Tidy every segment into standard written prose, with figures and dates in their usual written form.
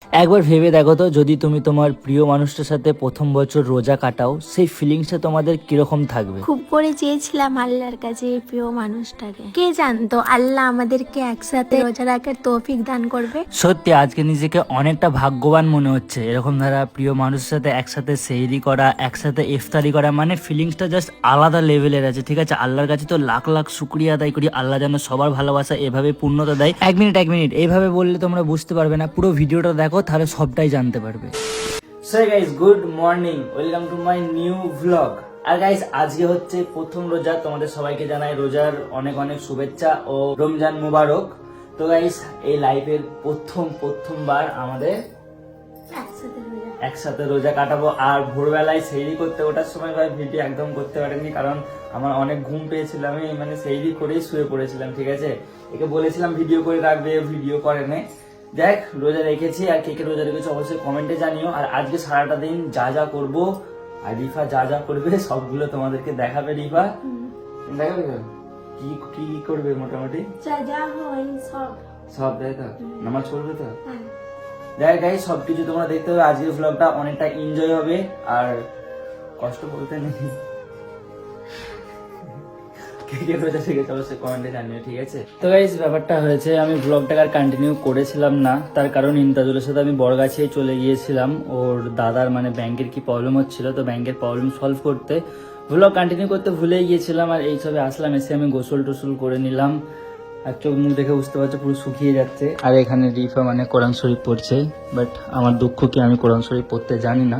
একবার ভেবে দেখো তো, যদি তুমি তোমার প্রিয় মানুষটার সাথে প্রথম বছর রোজা কাটাও, সেই ফিলিংসটা তোমাদের কিরকম থাকবে? খুব করে চেয়েছিলাম আল্লাহর কাছে এই প্রিয় মানুষটাকে। কে জানতো আল্লাহ আমাদেরকে একসাথে রোজা রাখার তৌফিক দান করবে। সত্যি আজকে নিজেকে অনেকটা ভাগ্যবান মনে হচ্ছে। এরকম ধারা প্রিয় মানুষের সাথে একসাথে সেহরি করা, একসাথে ইফতারি করা, মানে ফিলিংসটা জাস্ট আলাদা লেভেলের আছে। ঠিক আছে, আল্লাহর কাছে তো লাখ লাখ শুক্রিয়া আদায় করি, আল্লাহ যেন সবার ভালোবাসা এভাবে পূর্ণতা দেয়। এক মিনিট এইভাবে বললে তোমরা বুঝতে পারবে না, পুরো ভিডিওটা দেখো তাহলে সবটাই জানতে পারবে। So guys, good morning, welcome to my new vlog. আর গাইস, আজকে হচ্ছে প্রথম রোজা। তোমাদের সবাইকে জানাই রোজার অনেক অনেক শুভেচ্ছা ও রমজান মুবারক। তো গাইস, এই লাইফের প্রথমবার আমাদের একসাথে রোজা কাটাবো। আর ভোরবেলায় সেহরি করতে ওঠার সময় ভাই ভিডিও একদম করতে পারিনি, কারণ আমার অনেক ঘুম পেয়েছিল। আমি মানে সেহরি করেই শুয়ে পড়েছিলাম। ঠিক আছে, একে বলেছিলাম ভিডিও করে রাখবে, ভিডিও করে নে। দেখ, রোজা রেখেছি, আর কে কে রোজা রেখেছি অবশ্যই কমেন্টে জানিও। আর আজকে সারাটা দিন যা যা করবো, আর রিফা যা যা করবে সবগুলো তোমাদেরকে দেখাবে। রিফা দেখাবে কি কি করবে মোটামুটি যা যা হয় সব দেয় তো, নামাজ পড়বে তো। দেখ গাইস, সবকিছু তোমরা দেখতে হবে। আজকের ভ্লগটা অনেকটা এনজয় হবে, আর কষ্ট বলতে নেই। কে রোজা শিখেছে অবশ্যই কমেন্টে জানিও, ঠিক আছে? তো গাইস, ব্যাপারটা হয়েছে, আমি ভ্লগটাকে আর কন্টিনিউ করেছিলাম না, তার কারণ ইন্তাজুলের সাথে আমি বড়গাছিয়ে চলে গিয়েছিলাম। ওর দাদার মানে ব্যাংকের কি প্রবলেম হচ্ছিল, তো ব্যাংকের প্রবলেম সলভ করতে ভ্লগ কন্টিনিউ করতে ভুলেই গিয়েছিলাম। আর এইসবে আসলাম, এসে আমি গোসল টোসল করে নিলাম। আর চোখ মুখ দেখে বুঝতে পারছো পুরো শুকিয়ে যাচ্ছে। আর এখানে রিফা মানে কোরআন শরীফ পড়ছে, বাট আমার দুঃখ কি আমি কোরআন শরীফ পড়তে জানি না।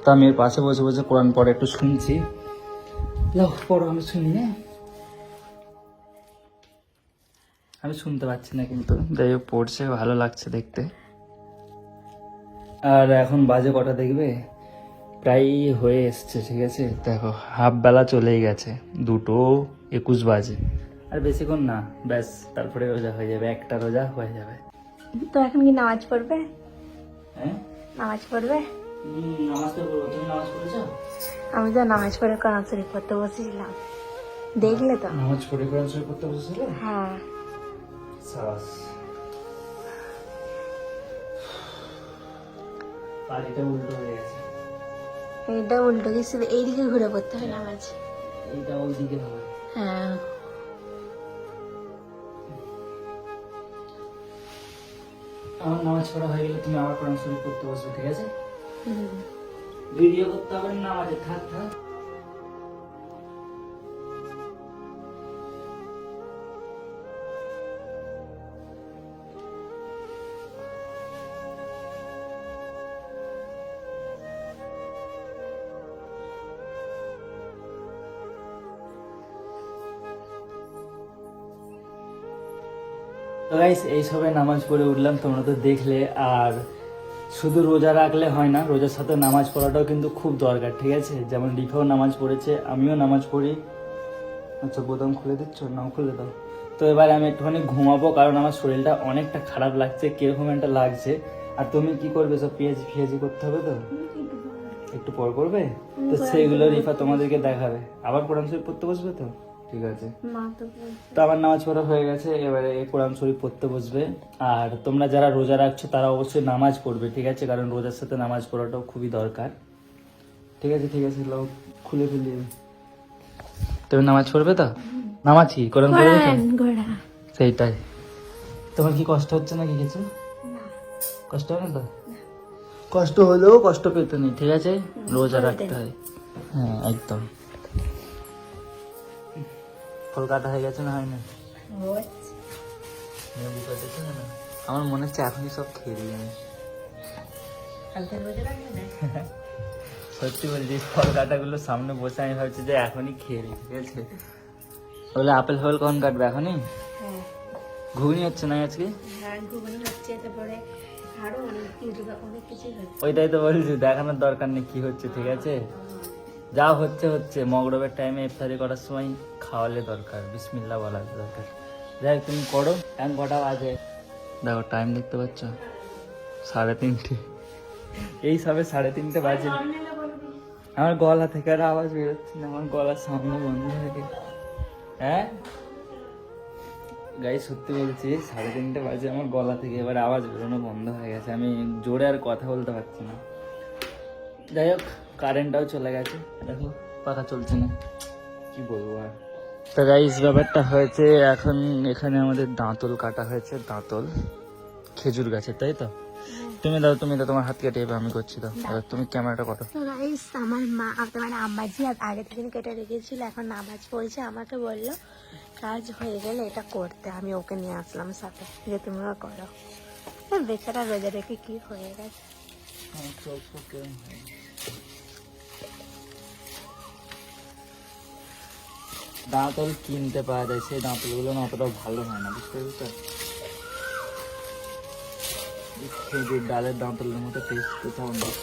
তো আমি এর পাশে বসে বসে কোরআন পড়ে একটু শুনছি। লাও পড়ো, আমি শুনি। হ্যাঁ, আমি শুনতে পাচ্ছি না, কিন্তু যাই হোক পড়ছে, ভালো লাগছে দেখতে। আর এখন বাজে কটা দেখবে, প্রায় হয়ে এসছে। ঠিক আছে, দেখো হাফ বেলা চলেই গেছে, 2:21 বাজে। আর বেশিক্ষণ না, ব্যাস তারপরে রোজা হয়ে যাবে, একটা রোজা হয়ে যাবে। তো এখন কি নামাজ পড়বে? হ্যাঁ, নামাজ পড়বে? নামাজ তো পড়বো। তুমি নামাজ পড়েছো? আমি তো নামাজ পড়ে কোরআন শরীফ পড়তে বসেছিলাম, দেখলে তো? নামাজ পড়ে কোরআন শরীফ পড়তে বসেছিলে? হ্যাঁ। সাবাস। পানিটা উল্টো হয়ে গেছে। এইটা উল্টো গেছিল, এইদিকে ঘুরে পড়তে হয় নামাজ। এইটা ওইদিকে হবে। হ্যাঁ। আমার নামাজ পড়া হয়ে গেলে তুমি আবার কোরআন শরীফ পড়তে বসবে, ঠিক আছে? হুম। ভিডিও করতে হবে না নামাজে, থাক। তো গাইস, এই সবে নামাজ পড়ে উঠলাম, তোমরা তো দেখলে। আর শুধু রোজা রাখলে হয় না, রোজার সাথে নামাজ পড়াটাও কিন্তু খুব দরকার। ঠিক আছে, যেমন রিফাও নামাজ পড়েছে, আমিও নামাজ পড়ি। আচ্ছা, বোতাম খুলে দিচ্ছ? নাও খুলে দাও। তো এবারে আমি একটুখানি ঘুমাবো, কারণ আমার শরীরটা অনেকটা খারাপ লাগছে, কিরকম একটা লাগছে। আর তুমি কি করবে? সব পেঁয়াজি করতে হবে তো, একটু পর করবে। তো সেইগুলো রিফা তোমাদেরকে দেখাবে। আবার কোরআন শরীফ পড়তে বসবে তো, ঠিক আছে? তো আমার নামাজ পড়া হয়ে গেছে, এবারে কোরআন শরীফ পড়তে বসবে। আর তোমরা যারা রোজা রাখছো তারা অবশ্যই নামাজ পড়বে, ঠিক আছে? কারণ রোজার সাথে নামাজ পড়াটাও খুবই দরকার। ঠিক আছে, লাও খুলে ফেলি। তুমি নামাজ পড়বে তো? নামাজ কি কোরআন পড়বে তো? সেইটাই। তোমার কি কষ্ট হচ্ছে না কি কিছু? কষ্ট হবে না তো? কষ্ট হলেও কষ্ট পেতে নেই, ঠিক আছে? রোজা রাখতে হয়। হ্যাঁ, একদম। ফল কাটা হয়ে গেছে না, হয় না? লেবু কাটেছে না? আমার মনে হচ্ছে এখনই সব খেয়ে দিই আমি। সত্যি বলছি, ফল কাটাগুলো সামনে বসে আমি ভাবছি যে এখনই খেয়ে নিই, ঠিক আছে? বলে আপেল ফল কখন কাটবে? এখনই? ঘুগনি হচ্ছে না আজকে? ওইটাই তো বলছি, দেখানোর দরকার নেই কি হচ্ছে, ঠিক আছে? যা হচ্ছে মগরবের টাইমে ইফতারি করার সময় খাওয়ালে দরকার, বিসমিল্লাহ বলা দরকার। যাই তুমি করো। এখন কটা বাজে দেখো, টাইম দেখতে পাচ্ছ? 3:30। এই সবে 3:30 বাজে। আমার গলা থেকে আর আওয়াজ বেরোচ্ছে না, আমার গলার সামনে বন্ধ হয়ে গেছে। হ্যাঁ, গাই সত্যি বলছি 3:30 বাজে, আমার গলা থেকে এবার আওয়াজ বেরোনো বন্ধ হয়ে গেছে, আমি জোরে আর কথা বলতে পারছি না। যাই হোক, কারেন্টটাও চলে গেছে, দেখো পাখা চলছে না, কি বলবো আর। তো গাইস ব্যাপারটা হয়েছে, এখন এখানে আমাদের দাঁতল কাটা হয়েছে, দাঁতল খেজুর গাছের, তাই তো? তুমি দাও, তোমার হাত কেটে যাবে, আমি করছি তো। তুমি ক্যামেরাটা করো। তো গাইস আমার মা মানে আম্মাজি আগে থেকে কেটে রেখেছিল, এখন নামাজ পড়েছে, আমাকে বললো কাজ হয়ে গেলে এটা করতে, আমি ওকে নিয়ে আসলাম সাথে যে তুমিও করো। বেচারা রোজা রেখে কি হয়ে গেছে। দাঁতল কিনতে পাওয়া যায়, সেই দাঁতলগুলো না অতটা ভালো হয় না, বুঝতে পেরেছো? খেজুর ডালের দাঁতলের মতো টেস্ট কোথাও নেই।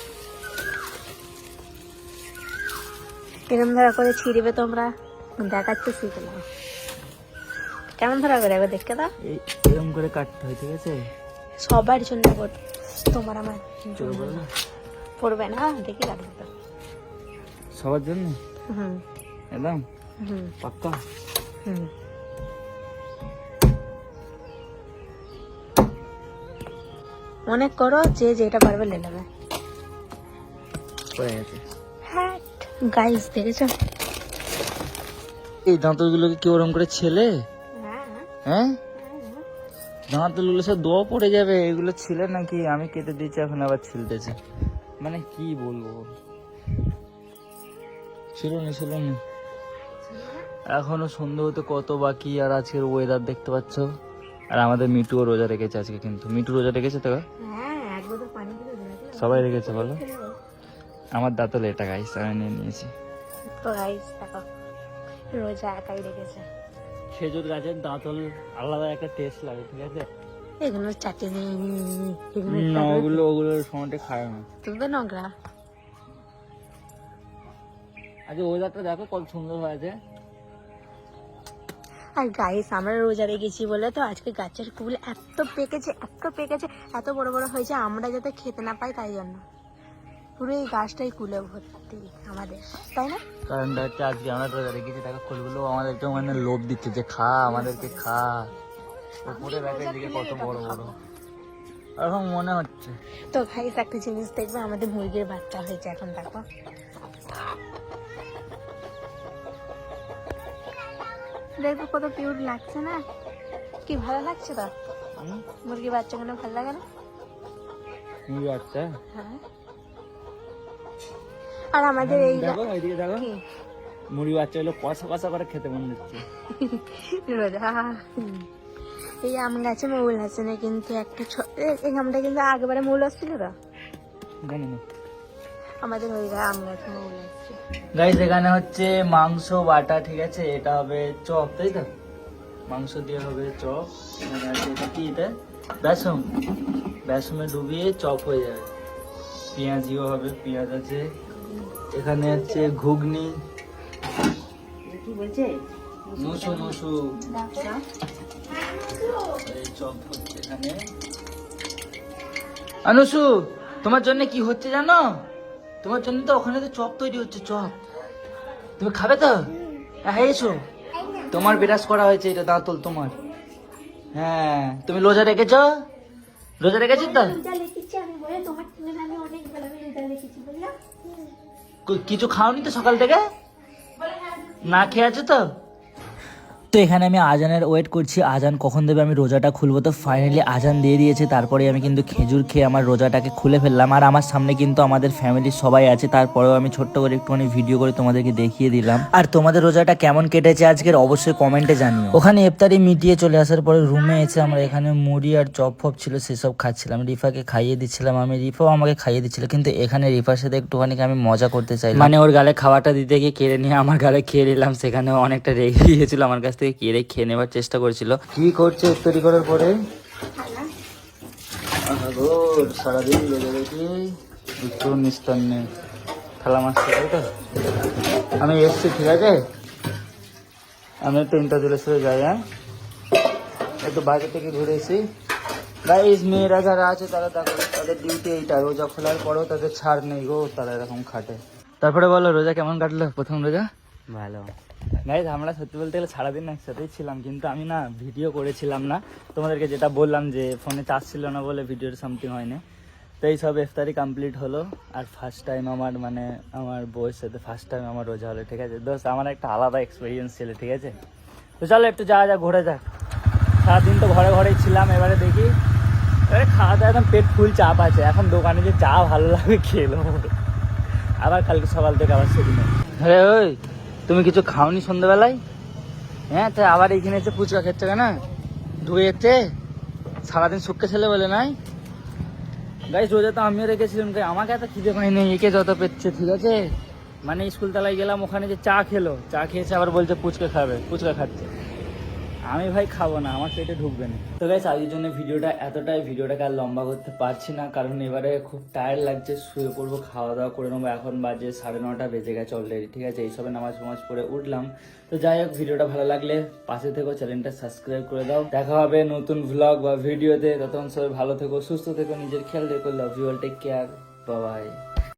এরম ধরা করে ছিঁড়বে তোমরা, দেখাচ্ছে শিখলাম কেমন ধরা করে, একবার দেখতে দাও। এরকম করে কাটতে হয়, ঠিক আছে? সবার জন্য করবে, তোমার আমার চলো বলো না। পড়বে না, দেখি কাটবে তো। সবার জন্য হুম একদম হুম পাক্কা। হুম। অনেক করো, যে যেটা পারবে লে নেবে। পড়ে গেছে। হ্যাঁ গাইস দেখেছো? এই দাঁতলগুলোকে কি ওরকম করে ছেলে? হ্যাঁ, দাঁতলগুলো সব দোয়া পড়ে যাবে, এগুলো ছিলে নাকি? আমি কেটে দিয়েছি, এখন আবার ছিলতেছে, মানে কি বলবো। ছিল না এখনো সন্ধ্যে হতে কত বাকি, আর আজকের ওয়েদার দেখতে পাচ্ছ। আর আমাদের মিটুও রোজা রেখেছে আজকে, কিন্তু মিটু রোজা রেখেছে তো? সবাই রেখেছে বলো। আমার দাঁতল এটা গাইস, আমি নিয়ে নিয়েছি। তো গাইস দেখো, রোজা একাই রেখেছে। খেজুর গাছের দাঁতল আলাদা একটা টেস্ট লাগে, ঠিক আছে? এগুলো চাটনি, না, ওগুলোর সময়টা খায় না। তুলবে নোংরা। আজকে ওয়েদারটা দেখো কত সুন্দর হয়েছে। আর গাইস আমরা রোজা রেখেছি বলে তো আজকে গাছের কুল এত পেকেছে, এত বড় বড় হয়েছে, আমরা যাতে খেতে না পাই তাই জন্য। পুরো এই গাছটাই কুলে ভর্তি আমাদের, তাই না? কারণটা হচ্ছে আজকে আমরা রোজা রেখেছি, টাকা ফুলগুলো আমাদেরকে মানে লোভ দিচ্ছে যে খা, আমাদেরকে খা। উপরে ব্যাগের দিকে কত বড় বড় এখন মনে হচ্ছে। তো গাইস একটা জিনিস দেখবে, আমাদের মুরগির বাচ্চা হয়েছে এখন, দেখো দেখো কত কিউট লাগছে না? কি ভালো লাগছে তো মুরগির বাচ্চাগুলো, ভালো লাগে না? মুরগি বাচ্চা, হ্যাঁ। আর আমাদের এই দেখো এইদিকে দেখো, কি? মুরগি বাচ্চা হলো কষা কষা করে খেতে মন দিচ্ছে। রোজা এই আম গাছে মৌল আছে না, কিন্তু একটা এই আমটা কিন্তু আগেবারে মৌল আসছিল তো, জানি না। আমাদের ওই আম গাছে মৌল আসছে। গাইস এখানে হচ্ছে মাংস বাটা, ঠিক আছে? এটা হবে চপ, তাই তো? মাংস দিয়ে হবে চপ। এখানে আছে এটা কি, এটা বেসম, বেসমে ডুবিয়ে চপ হয়ে যাবে। পেঁয়াজিও হবে, পেঁয়াজ আছে। এখানে হচ্ছে ঘুগনি, মুসু এই চপ হচ্ছে এখানে। অনুসু, তোমার জন্য কি হচ্ছে জানো? তোমার জন্য তো ওখানে তো চপ তৈরি হচ্ছে, চপ। তুমি খাবে তো? হ্যাঁ এসো, তোমার বিরাজ করা হয়েছে, এটা দাঁতল তোমার। হ্যাঁ, তুমি রোজা রেখেছ? রোজা রেখেছি তো? কিছু খাওনি তো সকাল থেকে? না খেয়ে আছো তো? তো এখানে আমি আজানের ওয়েট করছি, আজান কখন দেবে আমি রোজাটা খুলবো। তো ফাইনালি আজান দিয়ে দিয়েছে, তারপরে আমি কিন্তু খেজুর খেয়ে আমার রোজাটাকে খুলে ফেললাম। আর আমার সামনে কিন্তু আমাদের ফ্যামিলির সবাই আছে, তারপরেও আমি ছোট্ট করে একটুখানি ভিডিও করে তোমাদেরকে দেখিয়ে দিলাম। আর তোমাদের রোজাটা কেমন কেটেছে আজকের অবশ্যই কমেন্টে জানিও। ওখানে ইফতারি মিটিয়ে চলে আসার পরে রুমে এসে আমরা এখানে মুড়ি আর চপ ফপ ছিল সেসব খাচ্ছিলাম, রিফাকে খাইয়ে দিচ্ছিলাম, আমি রিফাও আমাকে খাইয়ে দিচ্ছিল। কিন্তু এখানে রিফার সাথে একটুখানি আমি মজা করতে চাই, মানে ওর গালে খাওয়াটা দিতে গিয়ে কেড়ে নিয়ে আমার গালে খেয়ে নিলাম। সেখানে অনেকটা রেগে গিয়েছিল, আমার কাছ থেকে কেড়ে খেয়ে নেবার চেষ্টা করছিল। কি করছে ইফতারি করার পরে? সারাদিন লেগে দেখি একটু নিস্তার নেই, থালা মাছটা, তাই তো? আমি এসছি, ঠিক আছে? আমি একটু ইন্টারজুলেশনে যাই, হ্যাঁ একটু বাইরে থেকে ঘুরে এসি। গাইস মেয়েরা যারা আছে তারা দেখো, তাদের ডিউটি এইটা, রোজা খোলার পরেও তাদের ছাড় নেই গো, তারা এরকম খাটে। তারপরে বলো রোজা কেমন কাটলো? প্রথম রোজা ভালো গাইজ, আমরা সত্যি বলতে গেলে সারাদিন একসাথেই ছিলাম, কিন্তু আমি না ভিডিও করেছিলাম না তোমাদেরকে, যেটা বললাম যে ফোনে চার্জ ছিল না বলে ভিডিওর সামথিং হয়নি। তো এই সব ইফতারি কমপ্লিট হলো, আর ফার্স্ট টাইম আমার মানে আমার বউয়ের সাথে ফার্স্ট টাইম আমার রোজা হলো, ঠিক আছে দোস্ত, আমার একটা আলাদা এক্সপিরিয়েন্স ছিল, ঠিক আছে। তো চলো একটু যাওয়া যাক, ঘুরে যাক। সারাদিন তো ঘরে ঘরেই ছিলাম, এবারে দেখি, এবারে খাওয়া দাওয়া একদম পেট ফুল, চাপ আছে, এখন দোকানে যে চা ভালো লাগে খেলো, আবার কালকে সকাল থেকে আবার সেদিনে। আরে ওই, তুমি কিছু খাওনি সন্ধ্যাবেলায়? হ্যাঁ, তাই আবার এইখানে এসে ফুচকা খেচ্ছে কেন? ঢুকে যাচ্ছে সারাদিন শুক্কে ছেলে বলে নাই। গাইস, রোজা তো আমিও রেখেছিলাম, আমাকে এত খিদে পাইনি, একে যত পেচ্ছে, ঠিক আছে। মানে স্কুল তলায় গেলাম, ওখানে যে চা খেলো, চা খেয়েছে, আবার বলছে ফুচকা খাবে, ফুচকা খাচ্ছে। আমি ভাই খাবো না, আমার পেটে ঢুকবে না। তো গাইস, আজকের জন্য ভিডিওটাকে আর লম্বা করতে পারছি না, কারণ এবারে খুব টায়ার্ড লাগছে, শুয়ে পড়বো, খাওয়া দাওয়া করে নেবো। এখন বাজে 9:30 বেজে গেছে অলরেডি, ঠিক আছে। এইসবে নামাজ পড়ে উঠলাম। তো যাই হোক, ভিডিওটা ভালো লাগলে পাশে থেকো, চ্যানেলটা সাবস্ক্রাইব করে দাও। দেখা হবে নতুন ভ্লগ বা ভিডিওতে, ততক্ষণ সবাই ভালো থেকো, সুস্থ থেকো, নিজের খেয়াল রেখো। Love you all, take care, bye by.